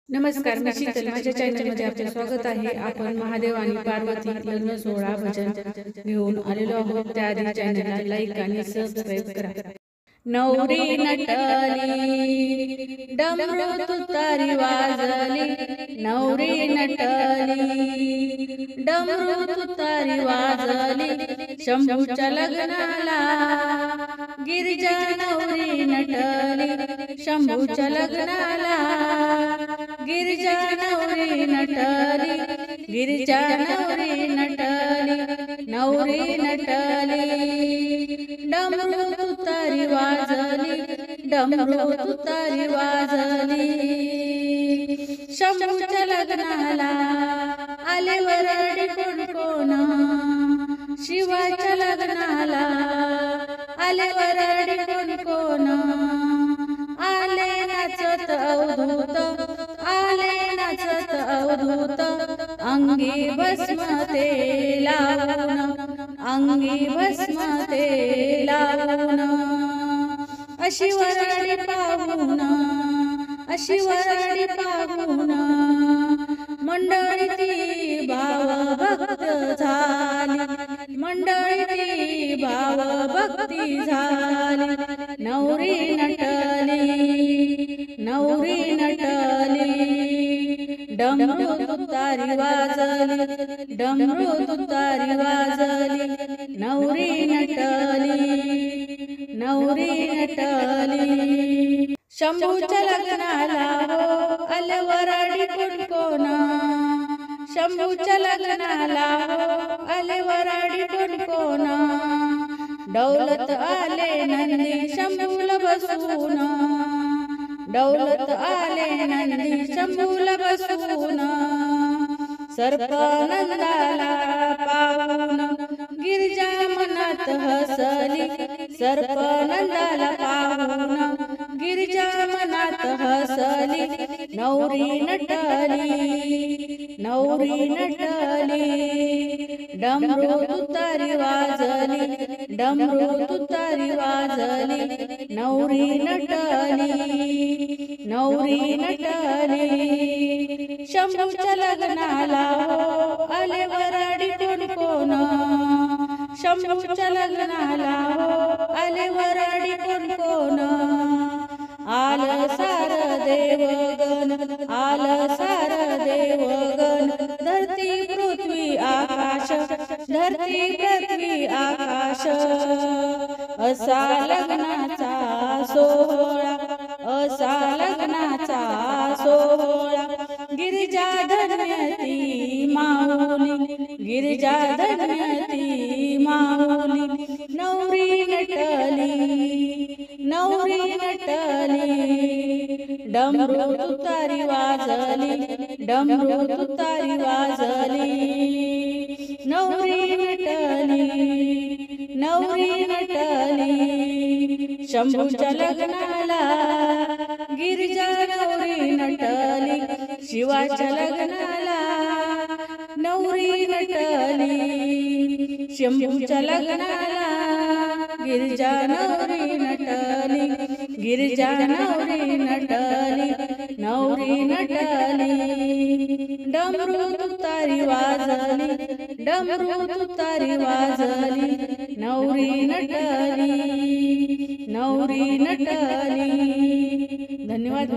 नमस्कार, मी शीतल. माझ्या चॅनलमध्ये आपले स्वागत आहे. आपण महादेव आणि पार्वती लग्न सोहळा भजन घेऊन आलेलो आहोत. त्याआधी चॅनलला लाईक आणि सबस्क्राईब करा. नवरी नटली डमरू तुतारी वाजली, नवरी नटली डमरू तुतारी वाजली, शंभूच्या लग्नाला गिरिजा नवरी नटली, शंभूच्या लग्नाला गिरिजा नवरी नटली, गिरिजा नवरी नटली, नवरी नटली डमरू तुतारी वाजली, डमरू तुतारी वाजली, शंभूच्या लग्नाला आले वराडी कोण कोण, शिवाच्या लग्नाला आले वराडी कोण कोण, आले नाचत अवधूत, आले नाचत अवधूत, अंगी भस्म ते लावून, अंगी भस्म ते लावून, अशी वराडी पाहून, अशी वराडी पाहून मंडळी ती भाव भक्त झाली, मंडळी ती भाव भक्ती झाली, नवरी नटली, नवरी नटली डमरू तुतारी वाजली, डमरू तुतारी वाजली, नवरी नटली, नवरी नटली, शंभूच्या लग्नाला हो आले वराडी कोण कोण, शंभूच्या लग्नाला हो आले वराडी कोण कोण, दौलत आले नंदी शंभूला बसून, दौलत आले नंदी शंभूला बसून, सर्पनंदाला पाहून गिरिजा मनात हसली, सर्पनंदाला पाहून गिरिजा मनात हसली, नवरी नटली, नवरी नटली डमरू तुतारी वाजली, डमरू तुतारी वाजली, नवरी नटली, नवरी नटली, शंभूच्या लग्नाला हो आले वराडी कोण कोण, शंभूच्या लग्नाला हो आले वराडी कोण कोण, आल सार देवगण, आल सार देवगण, धरती पृथ्वी आकाश, धरती पृथ्वी आकाश, असा लग्नाचा सोहळा, असा लग्नाचा सोहळा, गिरिजा धन्यती माऊली, गिरिजा धन्यती माऊली, नवरी नटली, नवरी नटली डमरू तुतारी वाजली, डमरू तुतारी वाजली, नवरी नटली, नवरी नटली, शंभूच्या लग्नाला गिरिजा नवरी नटली, शिवाच्या लग्नाला नवरी नटली, शंभूच्या लग्नाला गिरिजा नवरी नटली, गिरिजा नवरी नटली, नवरी नटली डमरू तुतारी वाजली, डमरू तुतारी वाजली, नवरी नटली, नवरी नटली. धन्यवाद.